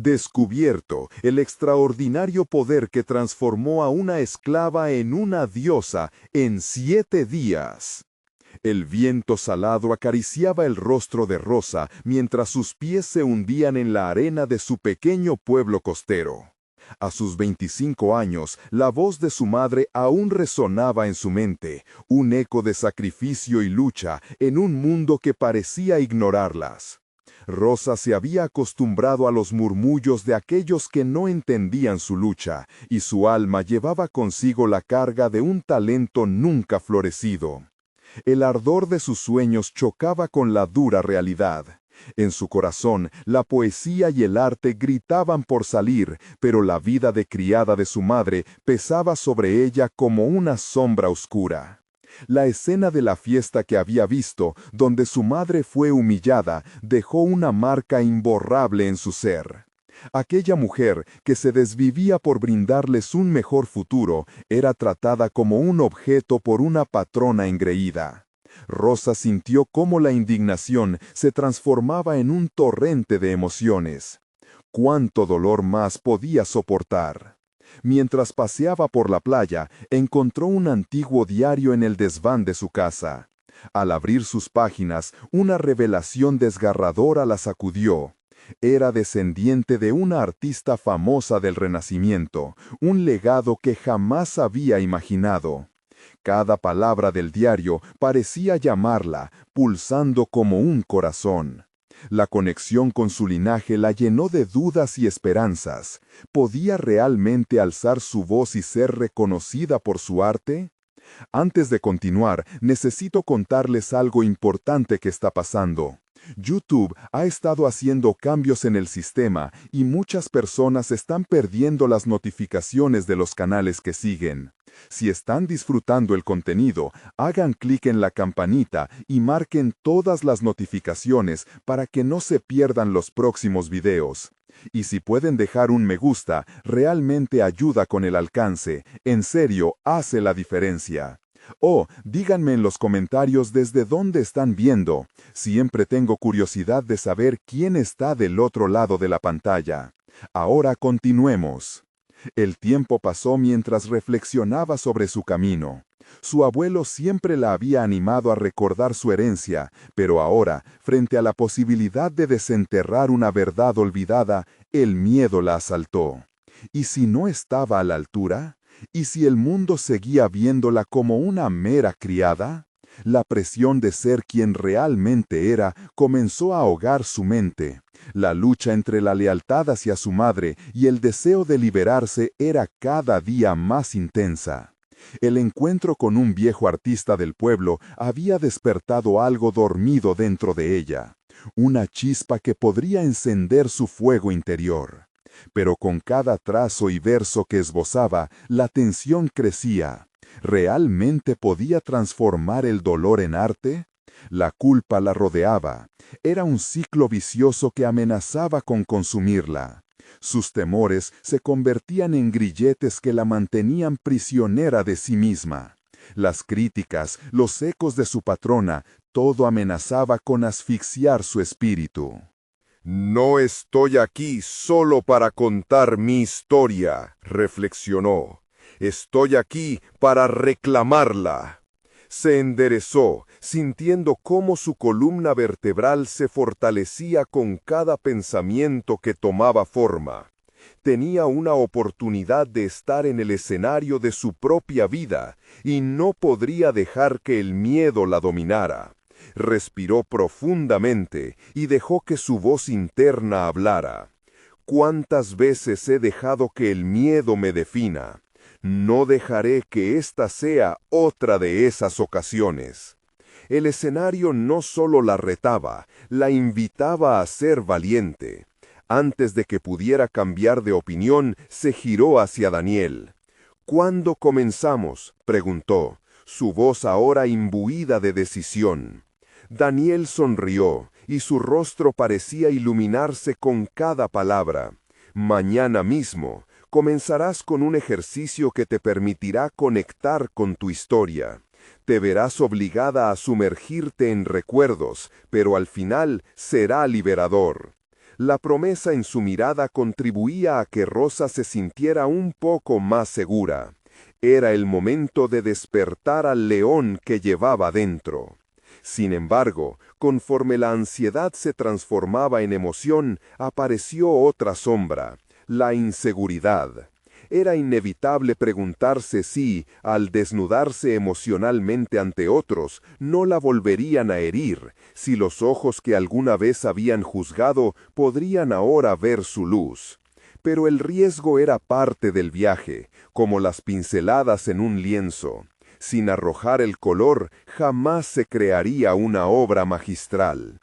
Descubierto el extraordinario poder que transformó a una esclava en una diosa en 7 días. El viento salado acariciaba el rostro de Rosa mientras sus pies se hundían en la arena de su pequeño pueblo costero. A sus 25 años, la voz de su madre aún resonaba en su mente, un eco de sacrificio y lucha en un mundo que parecía ignorarlas. Rosa se había acostumbrado a los murmullos de aquellos que no entendían su lucha, y su alma llevaba consigo la carga de un talento nunca florecido. El ardor de sus sueños chocaba con la dura realidad. En su corazón, la poesía y el arte gritaban por salir, pero la vida de criada de su madre pesaba sobre ella como una sombra oscura. La escena de la fiesta que había visto, donde su madre fue humillada, dejó una marca imborrable en su ser. Aquella mujer, que se desvivía por brindarles un mejor futuro, era tratada como un objeto por una patrona engreída. Rosa sintió cómo la indignación se transformaba en un torrente de emociones. ¿Cuánto dolor más podía soportar? Mientras paseaba por la playa, encontró un antiguo diario en el desván de su casa. Al abrir sus páginas, una revelación desgarradora la sacudió. Era descendiente de una artista famosa del Renacimiento, un legado que jamás había imaginado. Cada palabra del diario parecía llamarla, pulsando como un corazón. La conexión con su linaje la llenó de dudas y esperanzas. ¿Podía realmente alzar su voz y ser reconocida por su arte? Antes de continuar, necesito contarles algo importante que está pasando. YouTube ha estado haciendo cambios en el sistema y muchas personas están perdiendo las notificaciones de los canales que siguen. Si están disfrutando el contenido, hagan clic en la campanita y marquen todas las notificaciones para que no se pierdan los próximos videos. Y si pueden dejar un me gusta, realmente ayuda con el alcance. En serio, hace la diferencia. Díganme en los comentarios desde dónde están viendo. Siempre tengo curiosidad de saber quién está del otro lado de la pantalla. Ahora continuemos. El tiempo pasó mientras reflexionaba sobre su camino. Su abuelo siempre la había animado a recordar su herencia, pero ahora, frente a la posibilidad de desenterrar una verdad olvidada, el miedo la asaltó. ¿Y si no estaba a la altura? ¿Y si el mundo seguía viéndola como una mera criada? La presión de ser quien realmente era comenzó a ahogar su mente. La lucha entre la lealtad hacia su madre y el deseo de liberarse era cada día más intensa. El encuentro con un viejo artista del pueblo había despertado algo dormido dentro de ella, una chispa que podría encender su fuego interior. Pero con cada trazo y verso que esbozaba, la tensión crecía. ¿Realmente podía transformar el dolor en arte? La culpa la rodeaba. Era un ciclo vicioso que amenazaba con consumirla. Sus temores se convertían en grilletes que la mantenían prisionera de sí misma. Las críticas, los ecos de su patrona, todo amenazaba con asfixiar su espíritu. No estoy aquí solo para contar mi historia, reflexionó. Estoy aquí para reclamarla. Se enderezó, sintiendo cómo su columna vertebral se fortalecía con cada pensamiento que tomaba forma. Tenía una oportunidad de estar en el escenario de su propia vida y no podría dejar que el miedo la dominara. Respiró profundamente y dejó que su voz interna hablara. ¿Cuántas veces he dejado que el miedo me defina? No dejaré que esta sea otra de esas ocasiones. El escenario no solo la retaba, la invitaba a ser valiente. Antes de que pudiera cambiar de opinión, se giró hacia Daniel. ¿Cuándo comenzamos?, preguntó, su voz ahora imbuida de decisión. Daniel sonrió, y su rostro parecía iluminarse con cada palabra. Mañana mismo, comenzarás con un ejercicio que te permitirá conectar con tu historia. Te verás obligada a sumergirte en recuerdos, pero al final será liberador. La promesa en su mirada contribuía a que Rosa se sintiera un poco más segura. Era el momento de despertar al león que llevaba dentro. Sin embargo, conforme la ansiedad se transformaba en emoción, apareció otra sombra, la inseguridad. Era inevitable preguntarse si, al desnudarse emocionalmente ante otros, no la volverían a herir, si los ojos que alguna vez habían juzgado podrían ahora ver su luz. Pero el riesgo era parte del viaje, como las pinceladas en un lienzo. Sin arrojar el color, jamás se crearía una obra magistral.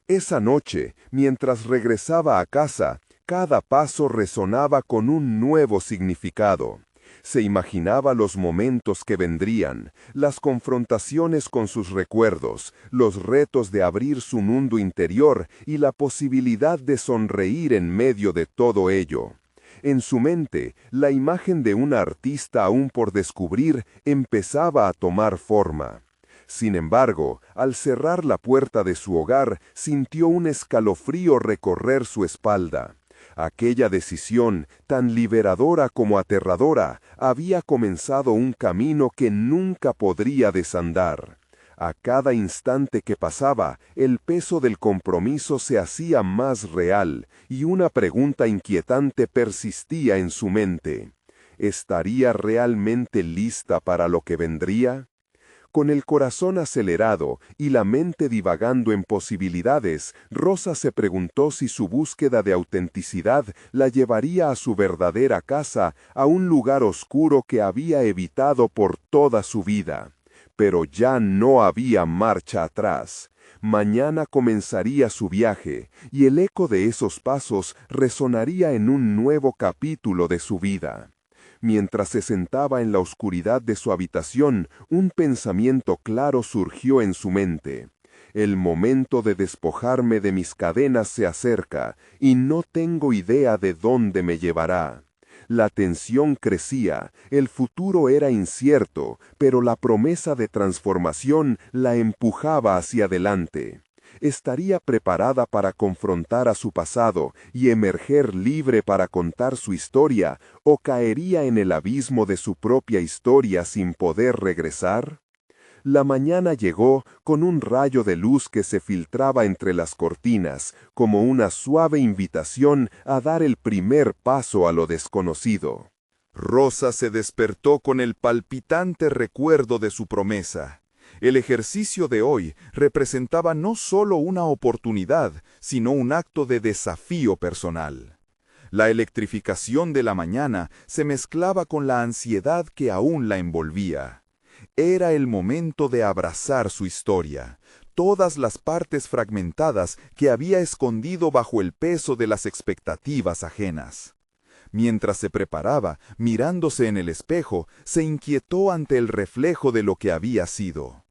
Esa noche, mientras regresaba a casa, cada paso resonaba con un nuevo significado. Se imaginaba los momentos que vendrían, las confrontaciones con sus recuerdos, los retos de abrir su mundo interior y la posibilidad de sonreír en medio de todo ello. En su mente, la imagen de una artista aún por descubrir empezaba a tomar forma. Sin embargo, al cerrar la puerta de su hogar, sintió un escalofrío recorrer su espalda. Aquella decisión, tan liberadora como aterradora, había comenzado un camino que nunca podría desandar. A cada instante que pasaba, el peso del compromiso se hacía más real, y una pregunta inquietante persistía en su mente. ¿Estaría realmente lista para lo que vendría? Con el corazón acelerado y la mente divagando en posibilidades, Rosa se preguntó si su búsqueda de autenticidad la llevaría a su verdadera casa, a un lugar oscuro que había evitado por toda su vida. Pero ya no había marcha atrás. Mañana comenzaría su viaje, y el eco de esos pasos resonaría en un nuevo capítulo de su vida. Mientras se sentaba en la oscuridad de su habitación, un pensamiento claro surgió en su mente. El momento de despojarme de mis cadenas se acerca, y no tengo idea de dónde me llevará. La tensión crecía, el futuro era incierto, pero la promesa de transformación la empujaba hacia adelante. Estaría preparada para confrontar a su pasado y emerger libre para contar su historia, o caería en el abismo de su propia historia sin poder regresar? La mañana llegó con un rayo de luz que se filtraba entre las cortinas, como una suave invitación a dar el primer paso a lo desconocido. Rosa se despertó con el palpitante recuerdo de su promesa. El ejercicio de hoy representaba no solo una oportunidad, sino un acto de desafío personal. La electrificación de la mañana se mezclaba con la ansiedad que aún la envolvía. Era el momento de abrazar su historia, todas las partes fragmentadas que había escondido bajo el peso de las expectativas ajenas. Mientras se preparaba, mirándose en el espejo, se inquietó ante el reflejo de lo que había sido.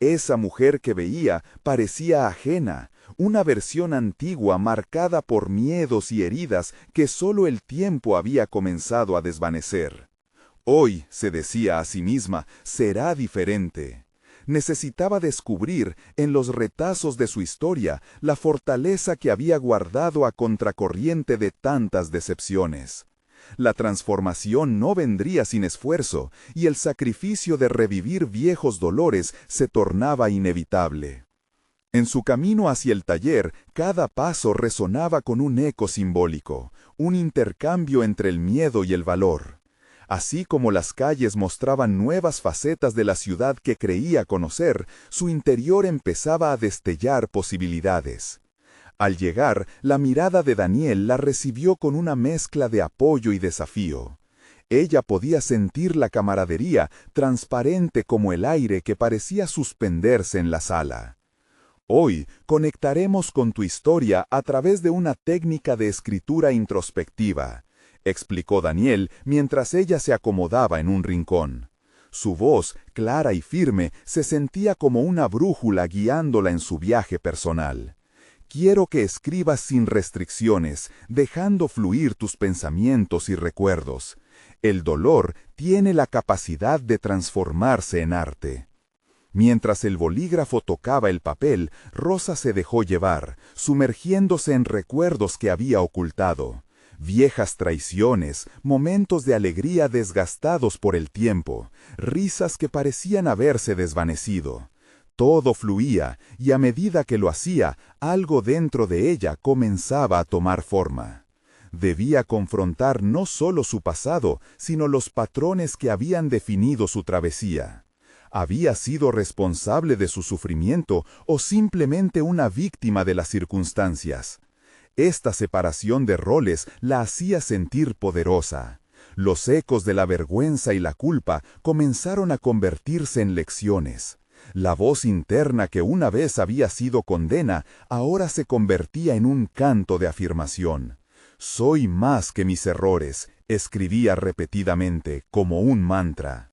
Esa mujer que veía parecía ajena, una versión antigua marcada por miedos y heridas que solo el tiempo había comenzado a desvanecer. Hoy, se decía a sí misma, será diferente. Necesitaba descubrir, en los retazos de su historia, la fortaleza que había guardado a contracorriente de tantas decepciones. La transformación no vendría sin esfuerzo, y el sacrificio de revivir viejos dolores se tornaba inevitable. En su camino hacia el taller, cada paso resonaba con un eco simbólico, un intercambio entre el miedo y el valor. Así como las calles mostraban nuevas facetas de la ciudad que creía conocer, su interior empezaba a destellar posibilidades. Al llegar, la mirada de Daniel la recibió con una mezcla de apoyo y desafío. Ella podía sentir la camaradería, transparente como el aire que parecía suspenderse en la sala. Hoy conectaremos con tu historia a través de una técnica de escritura introspectiva, explicó Daniel mientras ella se acomodaba en un rincón. Su voz, clara y firme, se sentía como una brújula guiándola en su viaje personal. Quiero que escribas sin restricciones, dejando fluir tus pensamientos y recuerdos. El dolor tiene la capacidad de transformarse en arte. Mientras el bolígrafo tocaba el papel, Rosa se dejó llevar, sumergiéndose en recuerdos que había ocultado. Viejas traiciones, momentos de alegría desgastados por el tiempo, risas que parecían haberse desvanecido. Todo fluía, y a medida que lo hacía, algo dentro de ella comenzaba a tomar forma. Debía confrontar no solo su pasado, sino los patrones que habían definido su travesía. ¿Había sido responsable de su sufrimiento o simplemente una víctima de las circunstancias? Esta separación de roles la hacía sentir poderosa. Los ecos de la vergüenza y la culpa comenzaron a convertirse en lecciones. La voz interna que una vez había sido condena, ahora se convertía en un canto de afirmación. «Soy más que mis errores», escribía repetidamente, como un mantra.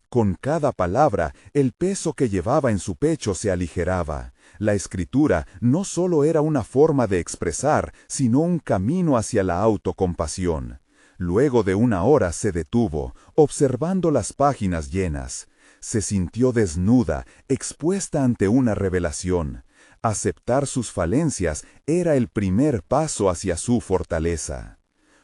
Con cada palabra, el peso que llevaba en su pecho se aligeraba. La escritura no solo era una forma de expresar, sino un camino hacia la autocompasión. Luego de una hora se detuvo, observando las páginas llenas. Se sintió desnuda, expuesta ante una revelación. Aceptar sus falencias era el primer paso hacia su fortaleza.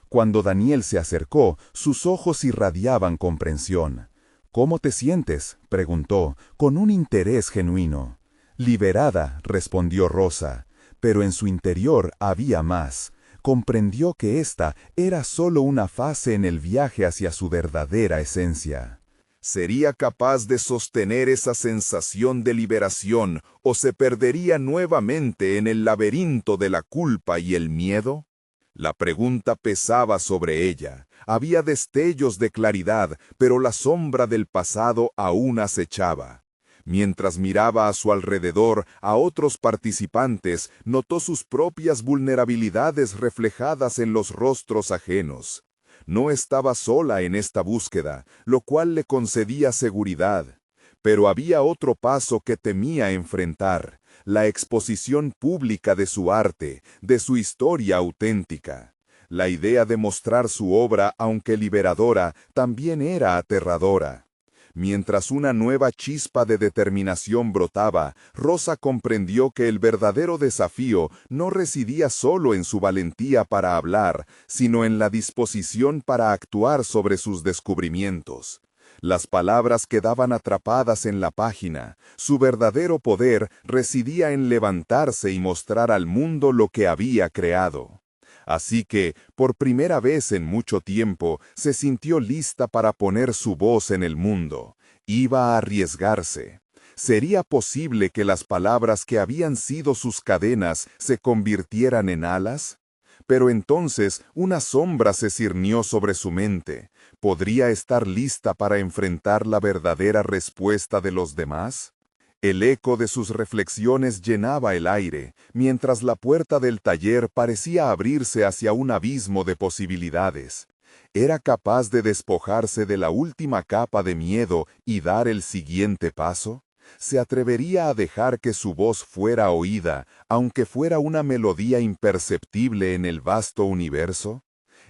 Cuando Daniel se acercó, sus ojos irradiaban comprensión. «¿Cómo te sientes?», preguntó, con un interés genuino. «Liberada», respondió Rosa, pero en su interior había más. Comprendió que esta era solo una fase en el viaje hacia su verdadera esencia. ¿Sería capaz de sostener esa sensación de liberación o se perdería nuevamente en el laberinto de la culpa y el miedo? La pregunta pesaba sobre ella. Había destellos de claridad, pero la sombra del pasado aún acechaba. Mientras miraba a su alrededor a otros participantes, notó sus propias vulnerabilidades reflejadas en los rostros ajenos. No estaba sola en esta búsqueda, lo cual le concedía seguridad. Pero había otro paso que temía enfrentar: la exposición pública de su arte, de su historia auténtica. La idea de mostrar su obra, aunque liberadora, también era aterradora. Mientras una nueva chispa de determinación brotaba, Rosa comprendió que el verdadero desafío no residía solo en su valentía para hablar, sino en la disposición para actuar sobre sus descubrimientos. Las palabras quedaban atrapadas en la página. Su verdadero poder residía en levantarse y mostrar al mundo lo que había creado. Así que, por primera vez en mucho tiempo, se sintió lista para poner su voz en el mundo. Iba a arriesgarse. ¿Sería posible que las palabras que habían sido sus cadenas se convirtieran en alas? Pero entonces una sombra se cernió sobre su mente. ¿Podría estar lista para enfrentar la verdadera respuesta de los demás? El eco de sus reflexiones llenaba el aire, mientras la puerta del taller parecía abrirse hacia un abismo de posibilidades. ¿Era capaz de despojarse de la última capa de miedo y dar el siguiente paso? ¿Se atrevería a dejar que su voz fuera oída, aunque fuera una melodía imperceptible en el vasto universo?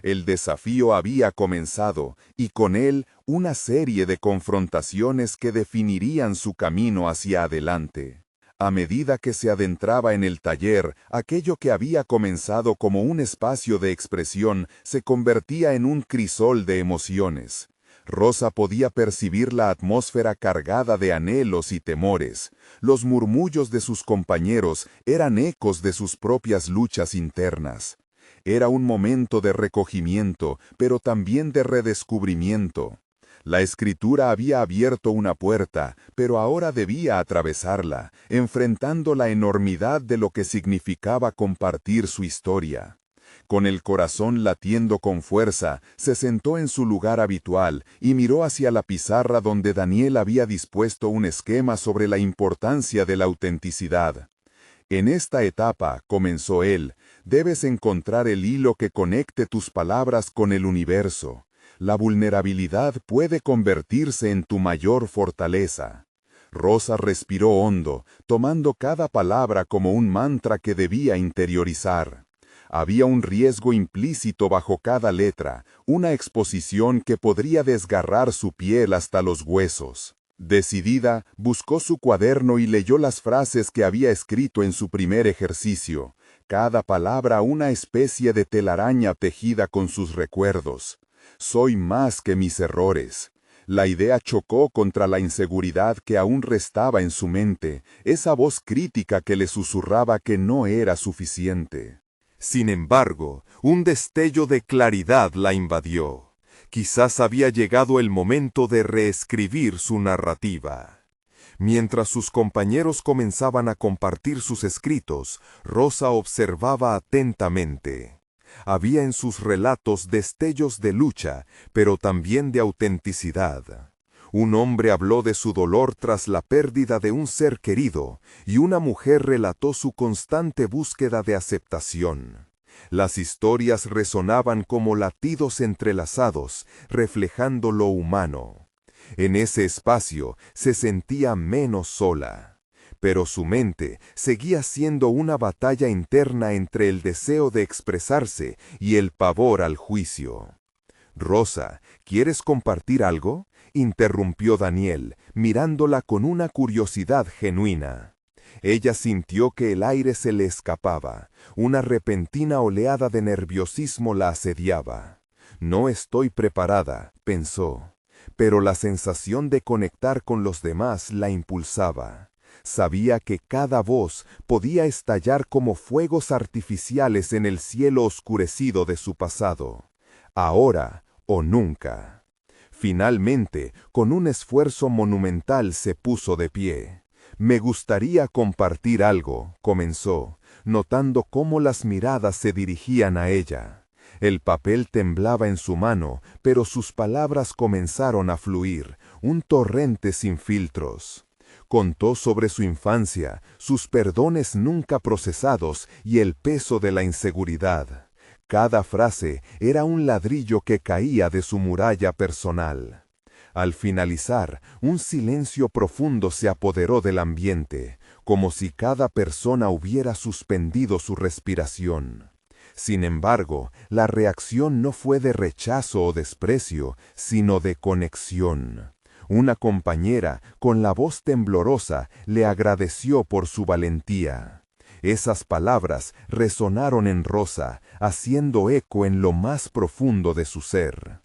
El desafío había comenzado, y con él una serie de confrontaciones que definirían su camino hacia adelante. A medida que se adentraba en el taller, aquello que había comenzado como un espacio de expresión se convertía en un crisol de emociones. Rosa podía percibir la atmósfera cargada de anhelos y temores. Los murmullos de sus compañeros eran ecos de sus propias luchas internas. Era un momento de recogimiento, pero también de redescubrimiento. La escritura había abierto una puerta, pero ahora debía atravesarla, enfrentando la enormidad de lo que significaba compartir su historia. Con el corazón latiendo con fuerza, se sentó en su lugar habitual y miró hacia la pizarra donde Daniel había dispuesto un esquema sobre la importancia de la autenticidad. En esta etapa, comenzó él, debes encontrar el hilo que conecte tus palabras con el universo. La vulnerabilidad puede convertirse en tu mayor fortaleza. Rosa respiró hondo, tomando cada palabra como un mantra que debía interiorizar. Había un riesgo implícito bajo cada letra, una exposición que podría desgarrar su piel hasta los huesos. Decidida, buscó su cuaderno y leyó las frases que había escrito en su primer ejercicio, cada palabra una especie de telaraña tejida con sus recuerdos. Soy más que mis errores. La idea chocó contra la inseguridad que aún restaba en su mente, esa voz crítica que le susurraba que no era suficiente. Sin embargo, un destello de claridad la invadió. Quizás había llegado el momento de reescribir su narrativa. Mientras sus compañeros comenzaban a compartir sus escritos, Rosa observaba atentamente. Había en sus relatos destellos de lucha, pero también de autenticidad. Un hombre habló de su dolor tras la pérdida de un ser querido, y una mujer relató su constante búsqueda de aceptación. Las historias resonaban como latidos entrelazados, reflejando lo humano. En ese espacio se sentía menos sola. Pero su mente seguía siendo una batalla interna entre el deseo de expresarse y el pavor al juicio. «Rosa, ¿quieres compartir algo?», interrumpió Daniel, mirándola con una curiosidad genuina. Ella sintió que el aire se le escapaba. Una repentina oleada de nerviosismo la asediaba. «No estoy preparada», pensó, pero la sensación de conectar con los demás la impulsaba. Sabía que cada voz podía estallar como fuegos artificiales en el cielo oscurecido de su pasado. Ahora o nunca. Finalmente, con un esfuerzo monumental se puso de pie. «Me gustaría compartir algo», comenzó, notando cómo las miradas se dirigían a ella. El papel temblaba en su mano, pero sus palabras comenzaron a fluir, un torrente sin filtros. Contó sobre su infancia, sus perdones nunca procesados y el peso de la inseguridad. Cada frase era un ladrillo que caía de su muralla personal. Al finalizar, un silencio profundo se apoderó del ambiente, como si cada persona hubiera suspendido su respiración. Sin embargo, la reacción no fue de rechazo o desprecio, sino de conexión. Una compañera, con la voz temblorosa, le agradeció por su valentía. Esas palabras resonaron en Rosa, haciendo eco en lo más profundo de su ser.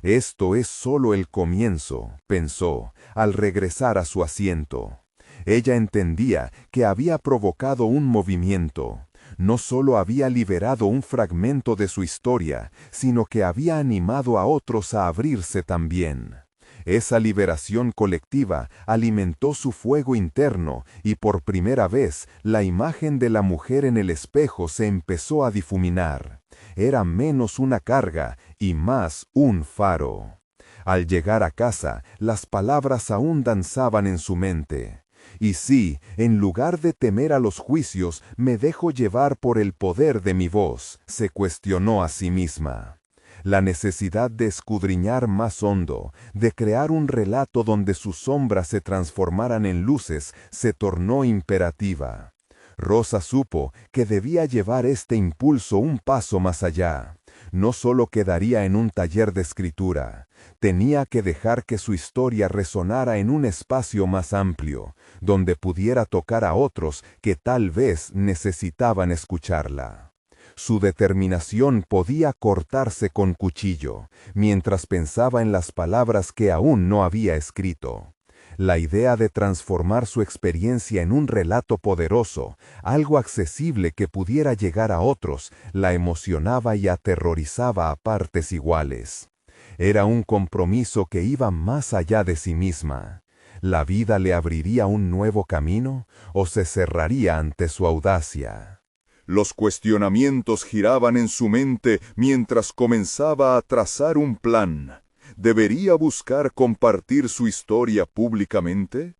«Esto es solo el comienzo», pensó, al regresar a su asiento. Ella entendía que había provocado un movimiento. No solo había liberado un fragmento de su historia, sino que había animado a otros a abrirse también. Esa liberación colectiva alimentó su fuego interno y por primera vez la imagen de la mujer en el espejo se empezó a difuminar. Era menos una carga y más un faro. Al llegar a casa, las palabras aún danzaban en su mente. «Y sí, en lugar de temer a los juicios, me dejo llevar por el poder de mi voz», se cuestionó a sí misma. La necesidad de escudriñar más hondo, de crear un relato donde sus sombras se transformaran en luces, se tornó imperativa. Rosa supo que debía llevar este impulso un paso más allá. No solo quedaría en un taller de escritura, tenía que dejar que su historia resonara en un espacio más amplio, donde pudiera tocar a otros que tal vez necesitaban escucharla. Su determinación podía cortarse con cuchillo, mientras pensaba en las palabras que aún no había escrito. La idea de transformar su experiencia en un relato poderoso, algo accesible que pudiera llegar a otros, la emocionaba y aterrorizaba a partes iguales. Era un compromiso que iba más allá de sí misma. ¿La vida le abriría un nuevo camino o se cerraría ante su audacia? Los cuestionamientos giraban en su mente mientras comenzaba a trazar un plan. ¿Debería buscar compartir su historia públicamente?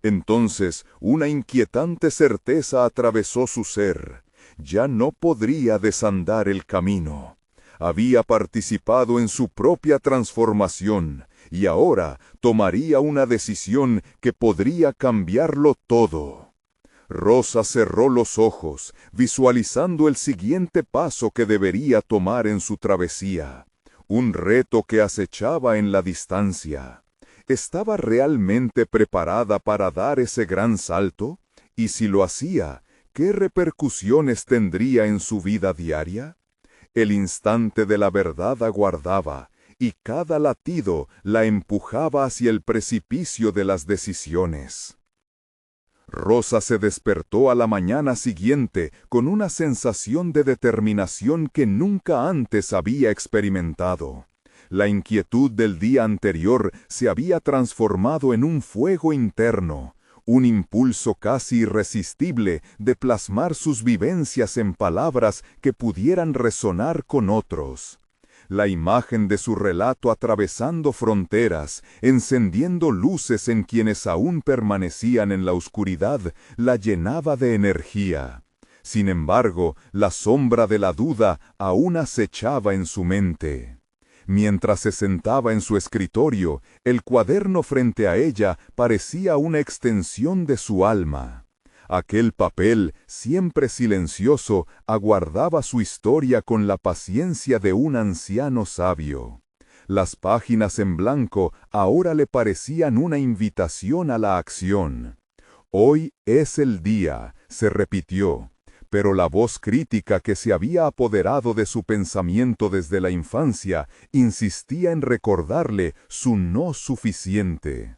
Entonces, una inquietante certeza atravesó su ser. Ya no podría desandar el camino. Había participado en su propia transformación y ahora tomaría una decisión que podría cambiarlo todo. Rosa cerró los ojos, visualizando el siguiente paso que debería tomar en su travesía. Un reto que acechaba en la distancia. ¿Estaba realmente preparada para dar ese gran salto? Y si lo hacía, ¿qué repercusiones tendría en su vida diaria? El instante de la verdad aguardaba, y cada latido la empujaba hacia el precipicio de las decisiones. Rosa se despertó a la mañana siguiente con una sensación de determinación que nunca antes había experimentado. La inquietud del día anterior se había transformado en un fuego interno, un impulso casi irresistible de plasmar sus vivencias en palabras que pudieran resonar con otros. La imagen de su relato atravesando fronteras, encendiendo luces en quienes aún permanecían en la oscuridad, la llenaba de energía. Sin embargo, la sombra de la duda aún acechaba en su mente. Mientras se sentaba en su escritorio, el cuaderno frente a ella parecía una extensión de su alma. Aquel papel, siempre silencioso, aguardaba su historia con la paciencia de un anciano sabio. Las páginas en blanco ahora le parecían una invitación a la acción. Hoy es el día, se repitió, pero la voz crítica que se había apoderado de su pensamiento desde la infancia insistía en recordarle su no suficiente.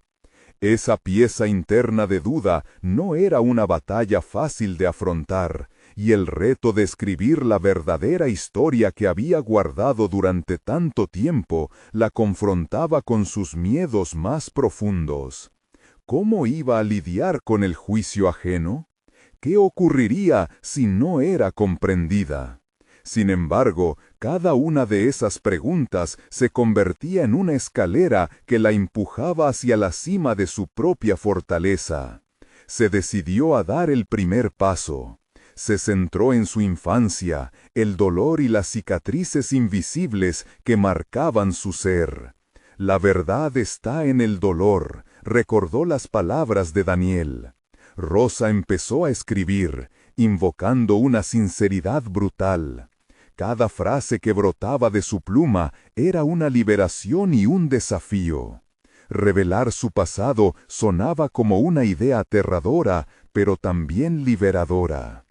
Esa pieza interna de duda no era una batalla fácil de afrontar, y el reto de escribir la verdadera historia que había guardado durante tanto tiempo la confrontaba con sus miedos más profundos. ¿Cómo iba a lidiar con el juicio ajeno? ¿Qué ocurriría si no era comprendida? Sin embargo, cada una de esas preguntas se convertía en una escalera que la empujaba hacia la cima de su propia fortaleza. Se decidió a dar el primer paso. Se centró en su infancia, el dolor y las cicatrices invisibles que marcaban su ser. La verdad está en el dolor, recordó las palabras de Daniel. Rosa empezó a escribir, invocando una sinceridad brutal. Cada frase que brotaba de su pluma era una liberación y un desafío. Revelar su pasado sonaba como una idea aterradora, pero también liberadora.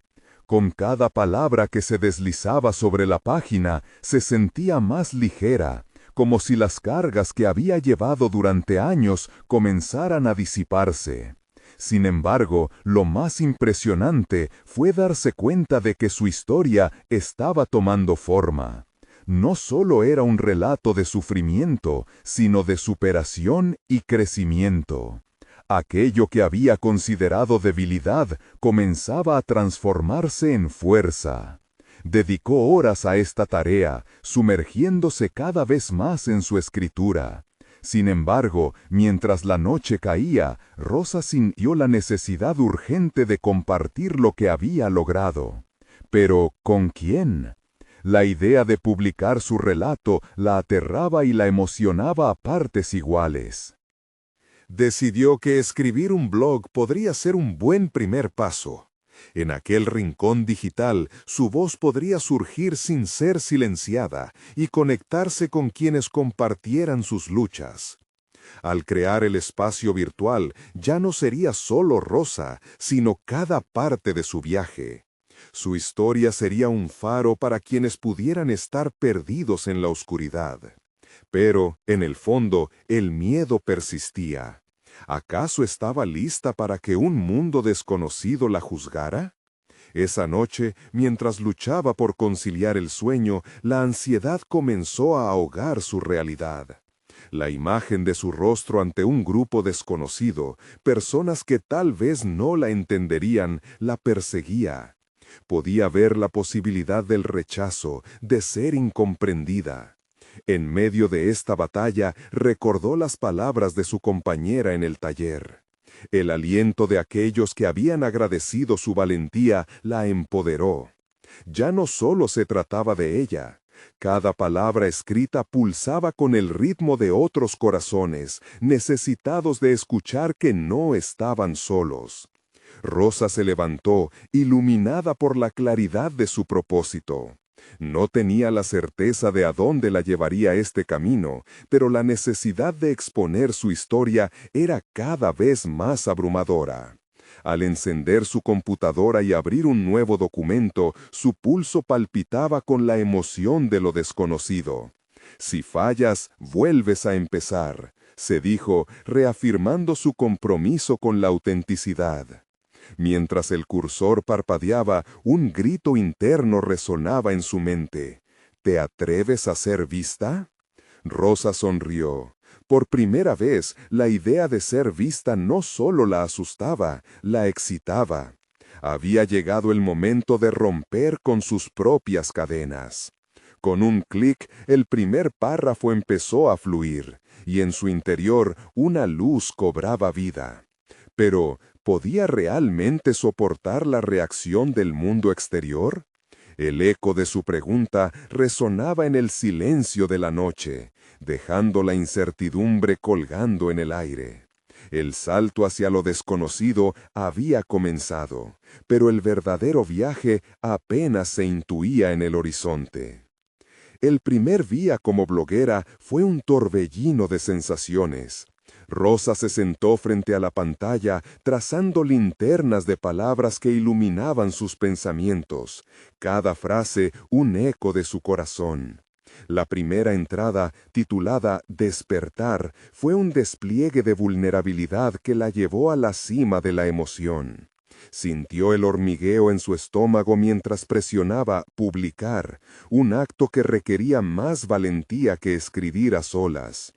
Con cada palabra que se deslizaba sobre la página, se sentía más ligera, como si las cargas que había llevado durante años comenzaran a disiparse. Sin embargo, lo más impresionante fue darse cuenta de que su historia estaba tomando forma. No solo era un relato de sufrimiento, sino de superación y crecimiento. Aquello que había considerado debilidad comenzaba a transformarse en fuerza. Dedicó horas a esta tarea, sumergiéndose cada vez más en su escritura. Sin embargo, mientras la noche caía, Rosa sintió la necesidad urgente de compartir lo que había logrado. Pero, ¿con quién? La idea de publicar su relato la aterraba y la emocionaba a partes iguales. Decidió que escribir un blog podría ser un buen primer paso. En aquel rincón digital, su voz podría surgir sin ser silenciada y conectarse con quienes compartieran sus luchas. Al crear el espacio virtual, ya no sería solo Rosa, sino cada parte de su viaje. Su historia sería un faro para quienes pudieran estar perdidos en la oscuridad. Pero, en el fondo, el miedo persistía. ¿Acaso estaba lista para que un mundo desconocido la juzgara? Esa noche, mientras luchaba por conciliar el sueño, la ansiedad comenzó a ahogar su realidad. La imagen de su rostro ante un grupo desconocido, personas que tal vez no la entenderían, la perseguía. Podía ver la posibilidad del rechazo, de ser incomprendida. En medio de esta batalla, recordó las palabras de su compañera en el taller. El aliento de aquellos que habían agradecido su valentía la empoderó. Ya no solo se trataba de ella. Cada palabra escrita pulsaba con el ritmo de otros corazones, necesitados de escuchar que no estaban solos. Rosa se levantó, iluminada por la claridad de su propósito. No tenía la certeza de a dónde la llevaría este camino, pero la necesidad de exponer su historia era cada vez más abrumadora. Al encender su computadora y abrir un nuevo documento, su pulso palpitaba con la emoción de lo desconocido. Si fallas, vuelves a empezar, se dijo, reafirmando su compromiso con la autenticidad. Mientras el cursor parpadeaba, un grito interno resonaba en su mente. ¿Te atreves a ser vista? Rosa sonrió. Por primera vez, la idea de ser vista no solo la asustaba, la excitaba. Había llegado el momento de romper con sus propias cadenas. Con un clic, el primer párrafo empezó a fluir, y en su interior una luz cobraba vida. Pero, ¿podía realmente soportar la reacción del mundo exterior? El eco de su pregunta resonaba en el silencio de la noche, dejando la incertidumbre colgando en el aire. El salto hacia lo desconocido había comenzado, pero el verdadero viaje apenas se intuía en el horizonte. El primer día como bloguera fue un torbellino de sensaciones. Rosa se sentó frente a la pantalla, trazando linternas de palabras que iluminaban sus pensamientos, cada frase un eco de su corazón. La primera entrada, titulada Despertar, fue un despliegue de vulnerabilidad que la llevó a la cima de la emoción. Sintió el hormigueo en su estómago mientras presionaba publicar, un acto que requería más valentía que escribir a solas.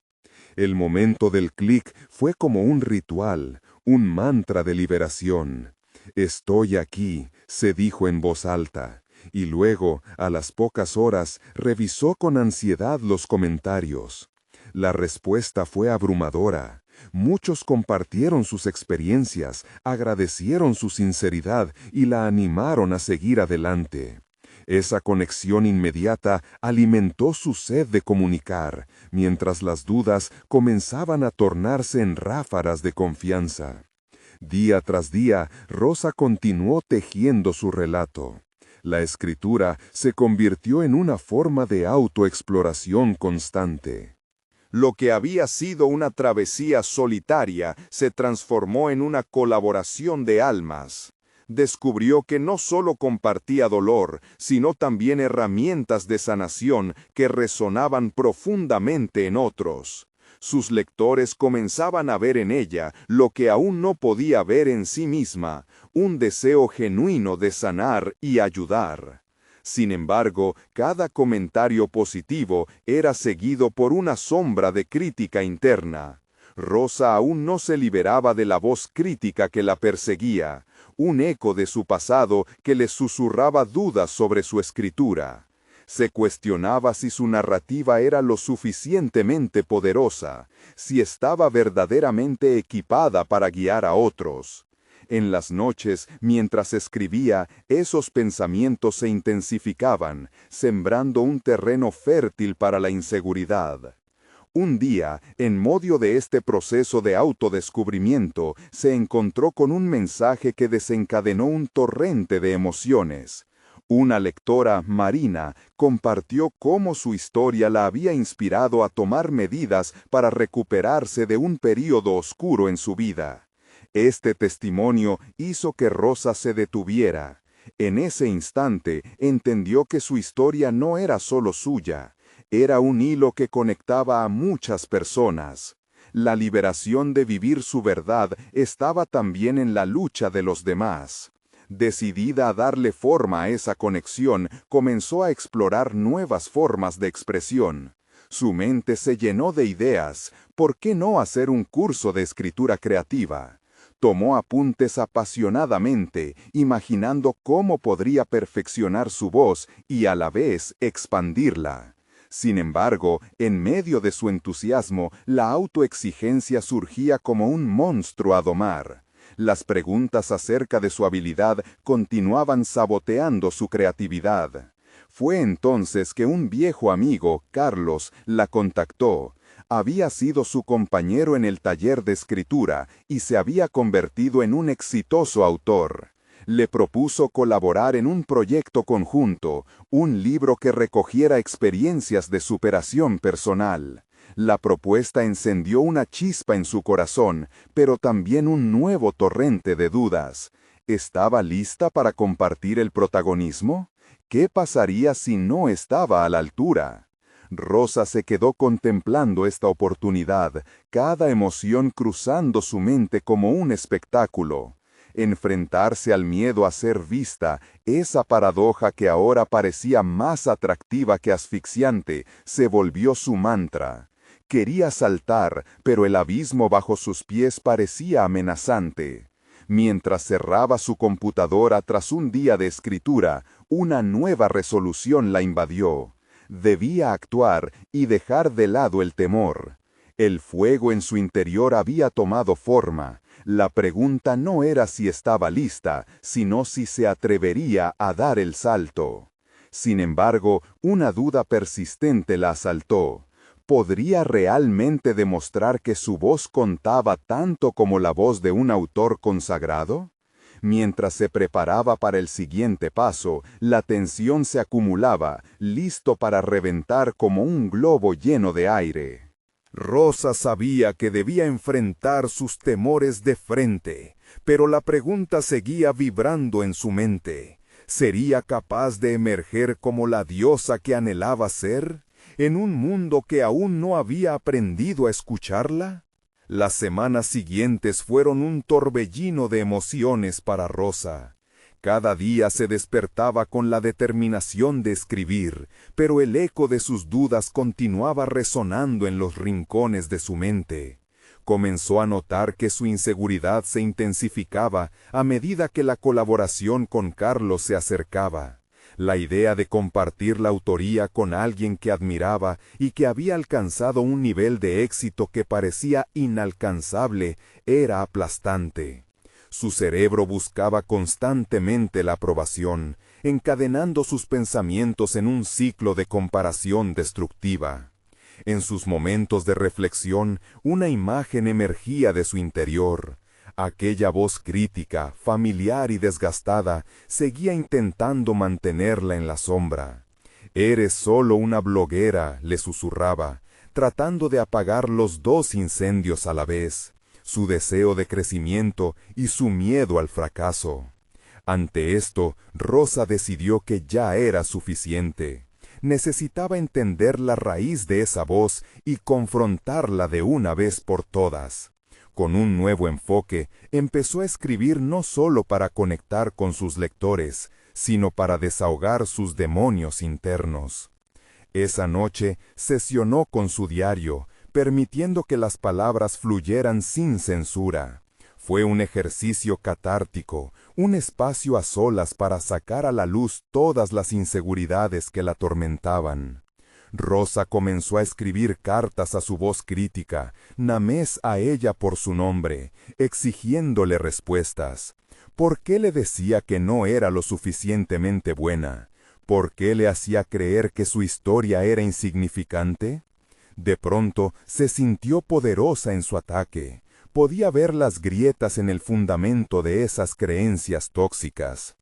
El momento del clic fue como un ritual, un mantra de liberación. «Estoy aquí», se dijo en voz alta, y luego, a las pocas horas, revisó con ansiedad los comentarios. La respuesta fue abrumadora. Muchos compartieron sus experiencias, agradecieron su sinceridad y la animaron a seguir adelante. Esa conexión inmediata alimentó su sed de comunicar, mientras las dudas comenzaban a tornarse en ráfagas de confianza. Día tras día, Rosa continuó tejiendo su relato. La escritura se convirtió en una forma de autoexploración constante. Lo que había sido una travesía solitaria se transformó en una colaboración de almas. Descubrió que no solo compartía dolor, sino también herramientas de sanación que resonaban profundamente en otros. Sus lectores comenzaban a ver en ella lo que aún no podía ver en sí misma, un deseo genuino de sanar y ayudar. Sin embargo, cada comentario positivo era seguido por una sombra de crítica interna. Rosa aún no se liberaba de la voz crítica que la perseguía, un eco de su pasado que le susurraba dudas sobre su escritura. Se cuestionaba si su narrativa era lo suficientemente poderosa, si estaba verdaderamente equipada para guiar a otros. En las noches, mientras escribía, esos pensamientos se intensificaban, sembrando un terreno fértil para la inseguridad. Un día, en medio de este proceso de autodescubrimiento, se encontró con un mensaje que desencadenó un torrente de emociones. Una lectora, Marina, compartió cómo su historia la había inspirado a tomar medidas para recuperarse de un período oscuro en su vida. Este testimonio hizo que Rosa se detuviera. En ese instante, entendió que su historia no era solo suya. Era un hilo que conectaba a muchas personas. La liberación de vivir su verdad estaba también en la lucha de los demás. Decidida a darle forma a esa conexión, comenzó a explorar nuevas formas de expresión. Su mente se llenó de ideas. ¿Por qué no hacer un curso de escritura creativa? Tomó apuntes apasionadamente, imaginando cómo podría perfeccionar su voz y a la vez expandirla. Sin embargo, en medio de su entusiasmo, la autoexigencia surgía como un monstruo a domar. Las preguntas acerca de su habilidad continuaban saboteando su creatividad. Fue entonces que un viejo amigo, Carlos, la contactó. Había sido su compañero en el taller de escritura y se había convertido en un exitoso autor. Le propuso colaborar en un proyecto conjunto, un libro que recogiera experiencias de superación personal. La propuesta encendió una chispa en su corazón, pero también un nuevo torrente de dudas. ¿Estaba lista para compartir el protagonismo? ¿Qué pasaría si no estaba a la altura? Rosa se quedó contemplando esta oportunidad, cada emoción cruzando su mente como un espectáculo. Enfrentarse al miedo a ser vista, esa paradoja que ahora parecía más atractiva que asfixiante, se volvió su mantra. Quería saltar, pero el abismo bajo sus pies parecía amenazante. Mientras cerraba su computadora tras un día de escritura, una nueva resolución la invadió. Debía actuar y dejar de lado el temor. El fuego en su interior había tomado forma. La pregunta no era si estaba lista, sino si se atrevería a dar el salto. Sin embargo, una duda persistente la asaltó. ¿Podría realmente demostrar que su voz contaba tanto como la voz de un autor consagrado? Mientras se preparaba para el siguiente paso, la tensión se acumulaba, listo para reventar como un globo lleno de aire. Rosa sabía que debía enfrentar sus temores de frente, pero la pregunta seguía vibrando en su mente. ¿Sería capaz de emerger como la diosa que anhelaba ser, en un mundo que aún no había aprendido a escucharla? Las semanas siguientes fueron un torbellino de emociones para Rosa. Cada día se despertaba con la determinación de escribir, pero el eco de sus dudas continuaba resonando en los rincones de su mente. Comenzó a notar que su inseguridad se intensificaba a medida que la colaboración con Carlos se acercaba. La idea de compartir la autoría con alguien que admiraba y que había alcanzado un nivel de éxito que parecía inalcanzable era aplastante. Su cerebro buscaba constantemente la aprobación, encadenando sus pensamientos en un ciclo de comparación destructiva. En sus momentos de reflexión, una imagen emergía de su interior. Aquella voz crítica, familiar y desgastada, seguía intentando mantenerla en la sombra. «Eres solo una bloguera», le susurraba, tratando de apagar los dos incendios a la vez, su deseo de crecimiento y su miedo al fracaso. Ante esto, Rosa decidió que ya era suficiente. Necesitaba entender la raíz de esa voz y confrontarla de una vez por todas. Con un nuevo enfoque, empezó a escribir no solo para conectar con sus lectores, sino para desahogar sus demonios internos. Esa noche sesionó con su diario, permitiendo que las palabras fluyeran sin censura. Fue un ejercicio catártico, un espacio a solas para sacar a la luz todas las inseguridades que la atormentaban. Rosa comenzó a escribir cartas a su voz crítica, Namés a ella por su nombre, exigiéndole respuestas. ¿Por qué le decía que no era lo suficientemente buena? ¿Por qué le hacía creer que su historia era insignificante? De pronto se sintió poderosa en su ataque. Podía ver las grietas en el fundamento de esas creencias tóxicas.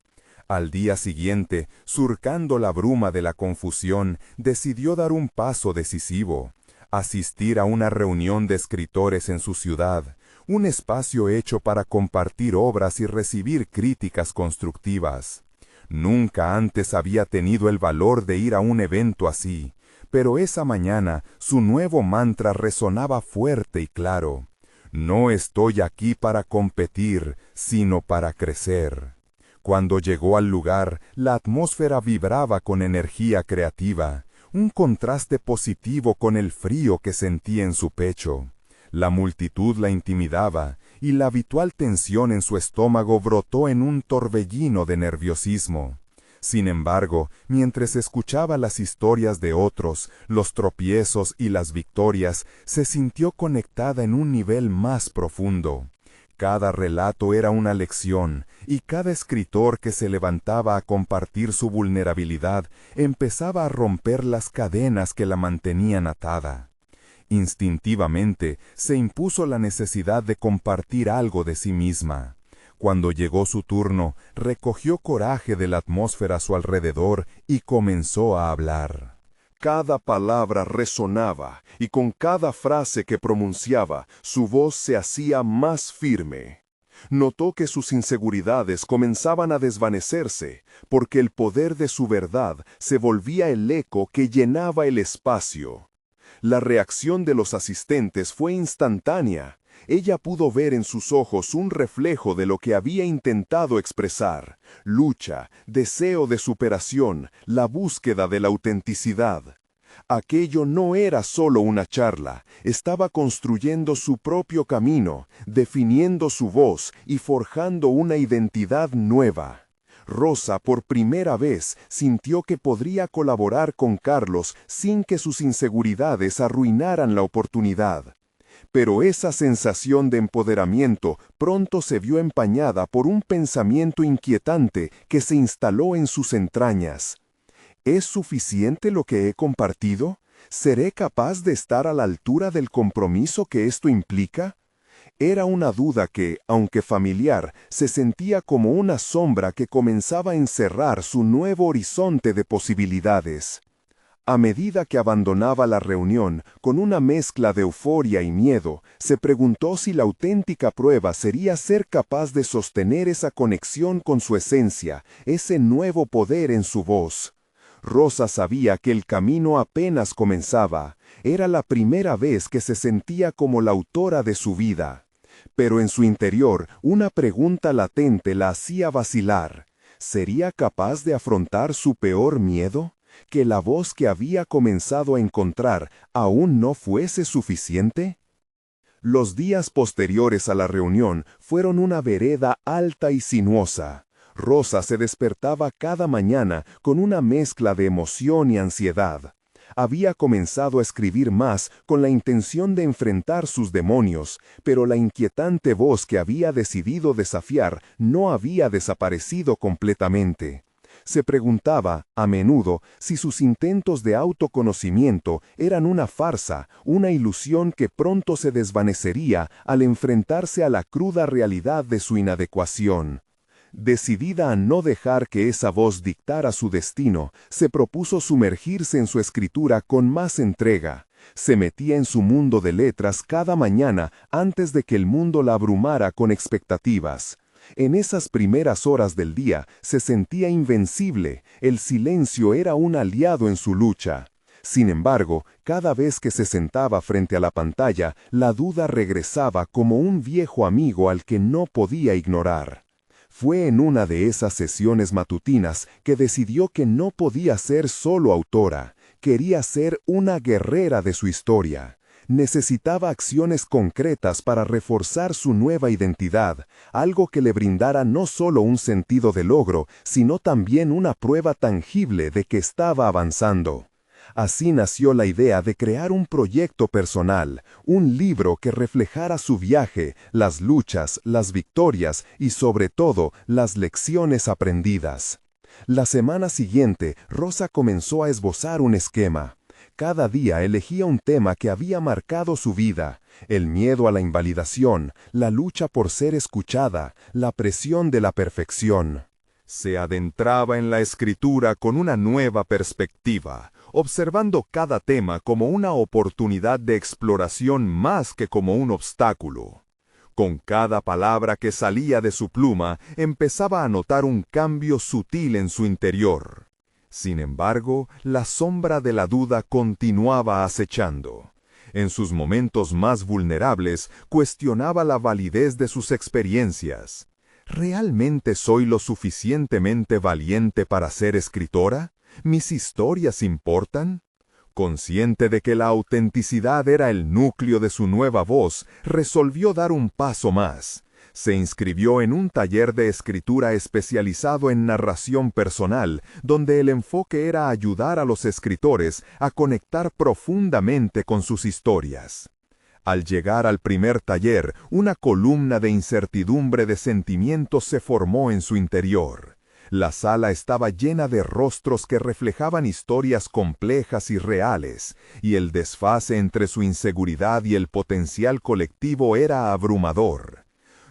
Al día siguiente, surcando la bruma de la confusión, decidió dar un paso decisivo, asistir a una reunión de escritores en su ciudad, un espacio hecho para compartir obras y recibir críticas constructivas. Nunca antes había tenido el valor de ir a un evento así, pero esa mañana su nuevo mantra resonaba fuerte y claro: «No estoy aquí para competir, sino para crecer». Cuando llegó al lugar, la atmósfera vibraba con energía creativa, un contraste positivo con el frío que sentía en su pecho. La multitud la intimidaba, y la habitual tensión en su estómago brotó en un torbellino de nerviosismo. Sin embargo, mientras escuchaba las historias de otros, los tropiezos y las victorias, se sintió conectada en un nivel más profundo. Cada relato era una lección, y cada escritor que se levantaba a compartir su vulnerabilidad empezaba a romper las cadenas que la mantenían atada. Instintivamente se impuso la necesidad de compartir algo de sí misma. Cuando llegó su turno, recogió coraje de la atmósfera a su alrededor y comenzó a hablar. Cada palabra resonaba, y con cada frase que pronunciaba, su voz se hacía más firme. Notó que sus inseguridades comenzaban a desvanecerse, porque el poder de su verdad se volvía el eco que llenaba el espacio. La reacción de los asistentes fue instantánea. Ella pudo ver en sus ojos un reflejo de lo que había intentado expresar: lucha, deseo de superación, la búsqueda de la autenticidad. Aquello no era solo una charla, estaba construyendo su propio camino, definiendo su voz y forjando una identidad nueva. Rosa por primera vez sintió que podría colaborar con Carlos sin que sus inseguridades arruinaran la oportunidad. Pero esa sensación de empoderamiento pronto se vio empañada por un pensamiento inquietante que se instaló en sus entrañas. ¿Es suficiente lo que he compartido? ¿Seré capaz de estar a la altura del compromiso que esto implica? Era una duda que, aunque familiar, se sentía como una sombra que comenzaba a encerrar su nuevo horizonte de posibilidades. A medida que abandonaba la reunión, con una mezcla de euforia y miedo, se preguntó si la auténtica prueba sería ser capaz de sostener esa conexión con su esencia, ese nuevo poder en su voz. Rosa sabía que el camino apenas comenzaba. Era la primera vez que se sentía como la autora de su vida. Pero en su interior, una pregunta latente la hacía vacilar. ¿Sería capaz de afrontar su peor miedo? ¿Que la voz que había comenzado a encontrar aún no fuese suficiente? Los días posteriores a la reunión fueron una vereda alta y sinuosa. Rosa se despertaba cada mañana con una mezcla de emoción y ansiedad. Había comenzado a escribir más con la intención de enfrentar sus demonios, pero la inquietante voz que había decidido desafiar no había desaparecido completamente. Se preguntaba, a menudo, si sus intentos de autoconocimiento eran una farsa, una ilusión que pronto se desvanecería al enfrentarse a la cruda realidad de su inadecuación. Decidida a no dejar que esa voz dictara su destino, se propuso sumergirse en su escritura con más entrega. Se metía en su mundo de letras cada mañana antes de que el mundo la abrumara con expectativas. En esas primeras horas del día se sentía invencible, el silencio era un aliado en su lucha. Sin embargo, cada vez que se sentaba frente a la pantalla, la duda regresaba como un viejo amigo al que no podía ignorar. Fue en una de esas sesiones matutinas que decidió que no podía ser solo autora, quería ser una guerrera de su historia. Necesitaba acciones concretas para reforzar su nueva identidad, algo que le brindara no solo un sentido de logro, sino también una prueba tangible de que estaba avanzando. Así nació la idea de crear un proyecto personal, un libro que reflejara su viaje, las luchas, las victorias y sobre todo las lecciones aprendidas. La semana siguiente, Rosa comenzó a esbozar un esquema. Cada día elegía un tema que había marcado su vida: el miedo a la invalidación, la lucha por ser escuchada, la presión de la perfección. Se adentraba en la escritura con una nueva perspectiva, observando cada tema como una oportunidad de exploración más que como un obstáculo. Con cada palabra que salía de su pluma, empezaba a notar un cambio sutil en su interior. Sin embargo, la sombra de la duda continuaba acechando. En sus momentos más vulnerables, cuestionaba la validez de sus experiencias. ¿Realmente soy lo suficientemente valiente para ser escritora? ¿Mis historias importan? Consciente de que la autenticidad era el núcleo de su nueva voz, resolvió dar un paso más. Se inscribió en un taller de escritura especializado en narración personal, donde el enfoque era ayudar a los escritores a conectar profundamente con sus historias. Al llegar al primer taller, una columna de incertidumbre de sentimientos se formó en su interior. La sala estaba llena de rostros que reflejaban historias complejas y reales, y el desfase entre su inseguridad y el potencial colectivo era abrumador.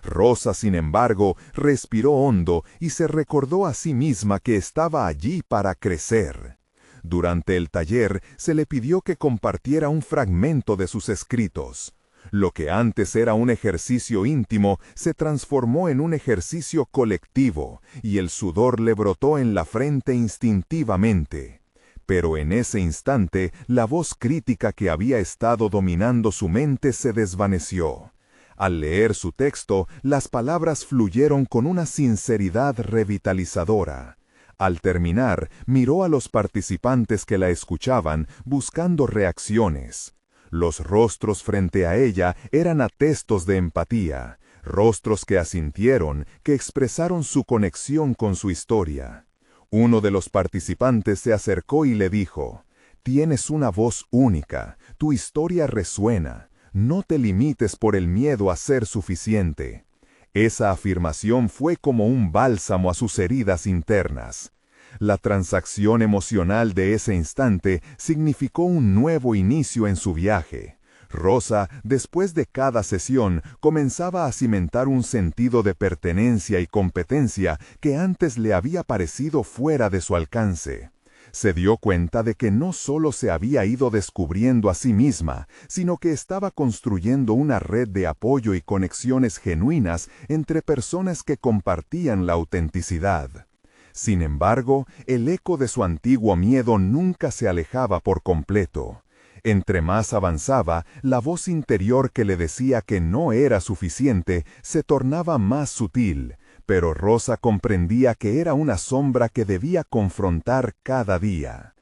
Rosa, sin embargo, respiró hondo y se recordó a sí misma que estaba allí para crecer. Durante el taller se le pidió que compartiera un fragmento de sus escritos. Lo que antes era un ejercicio íntimo se transformó en un ejercicio colectivo, y el sudor le brotó en la frente instintivamente. Pero en ese instante, la voz crítica que había estado dominando su mente se desvaneció. Al leer su texto, las palabras fluyeron con una sinceridad revitalizadora. Al terminar, miró a los participantes que la escuchaban, buscando reacciones. Los rostros frente a ella eran atestos de empatía, rostros que asintieron, que expresaron su conexión con su historia. Uno de los participantes se acercó y le dijo: «Tienes una voz única, tu historia resuena, no te limites por el miedo a ser suficiente». Esa afirmación fue como un bálsamo a sus heridas internas. La transacción emocional de ese instante significó un nuevo inicio en su viaje. Rosa, después de cada sesión, comenzaba a cimentar un sentido de pertenencia y competencia que antes le había parecido fuera de su alcance. Se dio cuenta de que no solo se había ido descubriendo a sí misma, sino que estaba construyendo una red de apoyo y conexiones genuinas entre personas que compartían la autenticidad. Sin embargo, el eco de su antiguo miedo nunca se alejaba por completo. Entre más avanzaba, la voz interior que le decía que no era suficiente se tornaba más sutil, pero Rosa comprendía que era una sombra que debía confrontar cada día.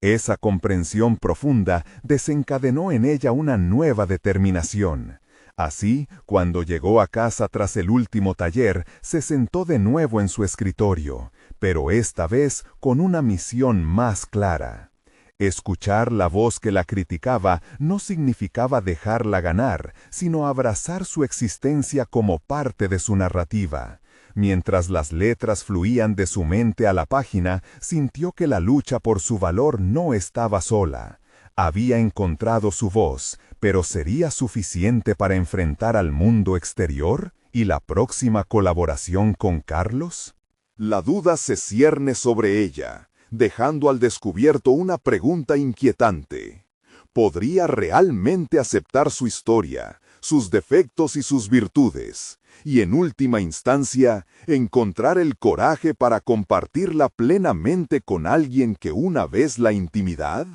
Esa comprensión profunda desencadenó en ella una nueva determinación. Así, cuando llegó a casa tras el último taller, se sentó de nuevo en su escritorio, pero esta vez con una misión más clara. Escuchar la voz que la criticaba no significaba dejarla ganar, sino abrazar su existencia como parte de su narrativa. Mientras las letras fluían de su mente a la página, sintió que la lucha por su valor no estaba sola. Había encontrado su voz, pero ¿sería suficiente para enfrentar al mundo exterior? ¿Y la próxima colaboración con Carlos? La duda se cierne sobre ella, dejando al descubierto una pregunta inquietante. ¿Podría realmente aceptar su historia, sus defectos y sus virtudes, y en última instancia, encontrar el coraje para compartirla plenamente con alguien que una vez la intimidad?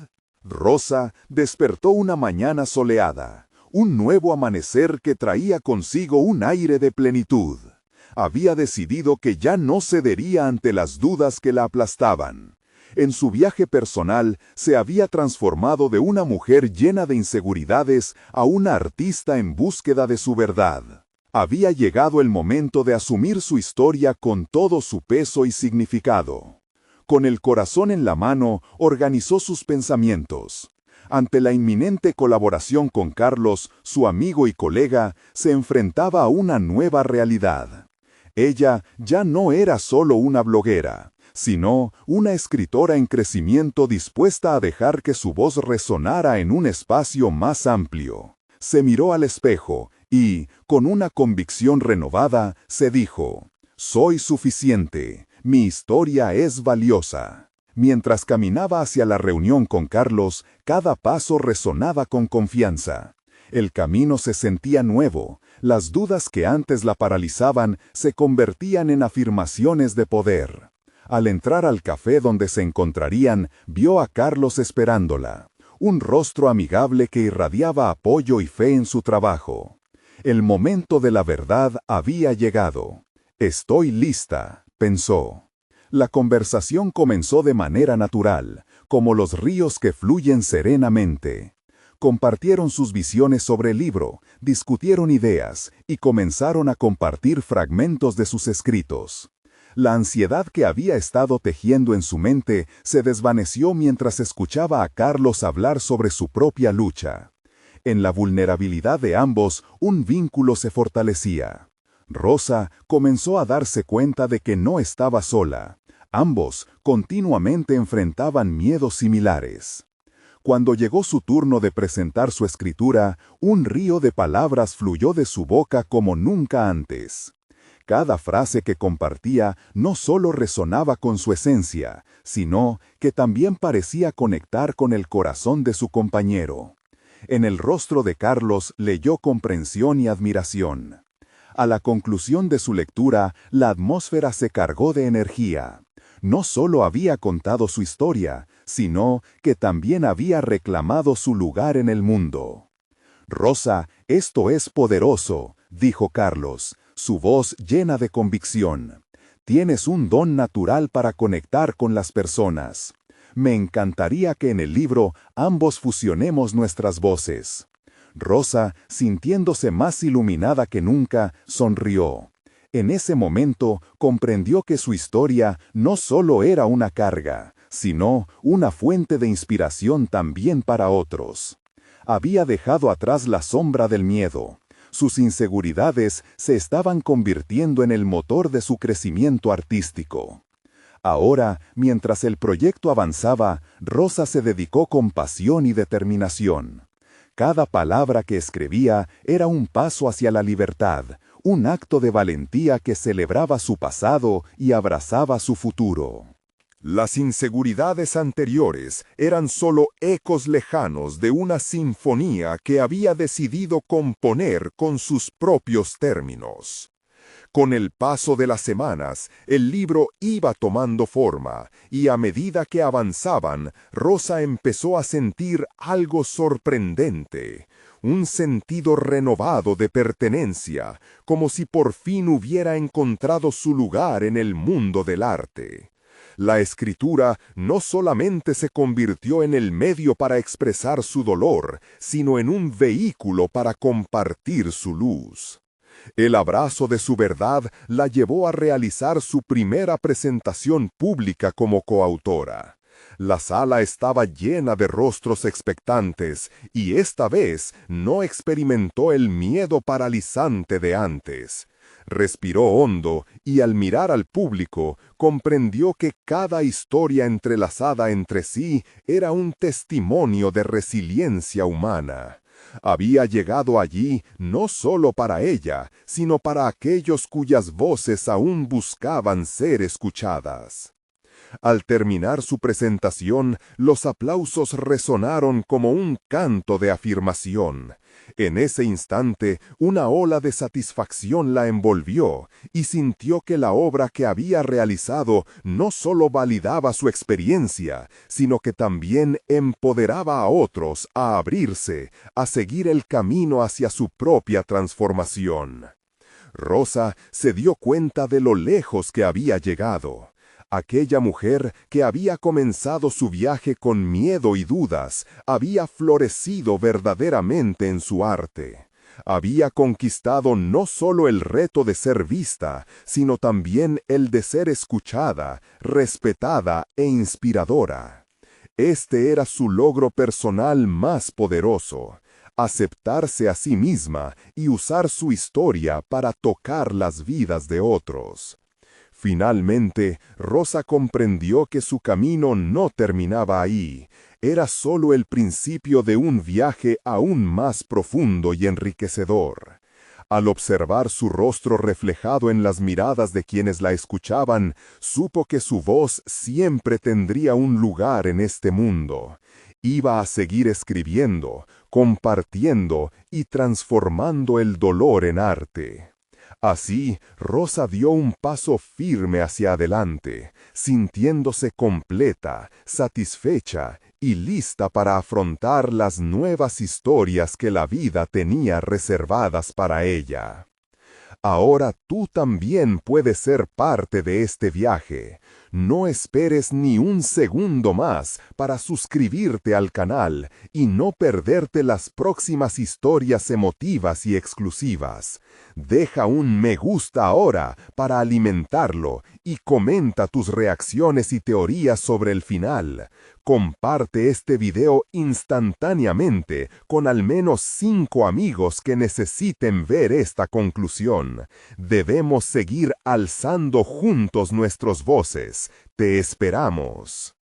Rosa despertó una mañana soleada, un nuevo amanecer que traía consigo un aire de plenitud. Había decidido que ya no cedería ante las dudas que la aplastaban. En su viaje personal se había transformado de una mujer llena de inseguridades a una artista en búsqueda de su verdad. Había llegado el momento de asumir su historia con todo su peso y significado. Con el corazón en la mano, organizó sus pensamientos. Ante la inminente colaboración con Carlos, su amigo y colega, se enfrentaba a una nueva realidad. Ella ya no era solo una bloguera, sino una escritora en crecimiento dispuesta a dejar que su voz resonara en un espacio más amplio. Se miró al espejo y, con una convicción renovada, se dijo: «Soy suficiente, mi historia es valiosa». Mientras caminaba hacia la reunión con Carlos, cada paso resonaba con confianza. El camino se sentía nuevo, las dudas que antes la paralizaban se convertían en afirmaciones de poder. Al entrar al café donde se encontrarían, vio a Carlos esperándola, un rostro amigable que irradiaba apoyo y fe en su trabajo. El momento de la verdad había llegado. «Estoy lista», pensó. La conversación comenzó de manera natural, como los ríos que fluyen serenamente. Compartieron sus visiones sobre el libro, discutieron ideas y comenzaron a compartir fragmentos de sus escritos. La ansiedad que había estado tejiendo en su mente se desvaneció mientras escuchaba a Carlos hablar sobre su propia lucha. En la vulnerabilidad de ambos, un vínculo se fortalecía. Rosa comenzó a darse cuenta de que no estaba sola. Ambos continuamente enfrentaban miedos similares. Cuando llegó su turno de presentar su escritura, un río de palabras fluyó de su boca como nunca antes. Cada frase que compartía no solo resonaba con su esencia, sino que también parecía conectar con el corazón de su compañero. En el rostro de Carlos leyó comprensión y admiración. A la conclusión de su lectura, la atmósfera se cargó de energía. No solo había contado su historia, sino que también había reclamado su lugar en el mundo. «Rosa, esto es poderoso», dijo Carlos, su voz llena de convicción. «Tienes un don natural para conectar con las personas. Me encantaría que en el libro ambos fusionemos nuestras voces». Rosa, sintiéndose más iluminada que nunca, sonrió. En ese momento comprendió que su historia no solo era una carga, sino una fuente de inspiración también para otros. Había dejado atrás la sombra del miedo. Sus inseguridades se estaban convirtiendo en el motor de su crecimiento artístico. Ahora, mientras el proyecto avanzaba, Rosa se dedicó con pasión y determinación. Cada palabra que escribía era un paso hacia la libertad, un acto de valentía que celebraba su pasado y abrazaba su futuro. Las inseguridades anteriores eran solo ecos lejanos de una sinfonía que había decidido componer con sus propios términos. Con el paso de las semanas, el libro iba tomando forma, y a medida que avanzaban, Rosa empezó a sentir algo sorprendente, un sentido renovado de pertenencia, como si por fin hubiera encontrado su lugar en el mundo del arte. La escritura no solamente se convirtió en el medio para expresar su dolor, sino en un vehículo para compartir su luz. El abrazo de su verdad la llevó a realizar su primera presentación pública como coautora. La sala estaba llena de rostros expectantes, y esta vez no experimentó el miedo paralizante de antes. Respiró hondo y al mirar al público comprendió que cada historia entrelazada entre sí era un testimonio de resiliencia humana. Había llegado allí no solo para ella, sino para aquellos cuyas voces aún buscaban ser escuchadas. Al terminar su presentación, los aplausos resonaron como un canto de afirmación. En ese instante, una ola de satisfacción la envolvió y sintió que la obra que había realizado no solo validaba su experiencia, sino que también empoderaba a otros a abrirse, a seguir el camino hacia su propia transformación. Rosa se dio cuenta de lo lejos que había llegado. Aquella mujer que había comenzado su viaje con miedo y dudas, había florecido verdaderamente en su arte. Había conquistado no solo el reto de ser vista, sino también el de ser escuchada, respetada e inspiradora. Este era su logro personal más poderoso: aceptarse a sí misma y usar su historia para tocar las vidas de otros. Finalmente, Rosa comprendió que su camino no terminaba ahí, era solo el principio de un viaje aún más profundo y enriquecedor. Al observar su rostro reflejado en las miradas de quienes la escuchaban, supo que su voz siempre tendría un lugar en este mundo. Iba a seguir escribiendo, compartiendo y transformando el dolor en arte. Así, Rosa dio un paso firme hacia adelante, sintiéndose completa, satisfecha y lista para afrontar las nuevas historias que la vida tenía reservadas para ella. Ahora tú también puedes ser parte de este viaje. No esperes ni un segundo más para suscribirte al canal y no perderte las próximas historias emotivas y exclusivas. Deja un me gusta ahora para alimentarlo y comenta tus reacciones y teorías sobre el final. Comparte este video instantáneamente con al menos 5 amigos que necesiten ver esta conclusión. Debemos seguir alzando juntos nuestras voces. Te esperamos.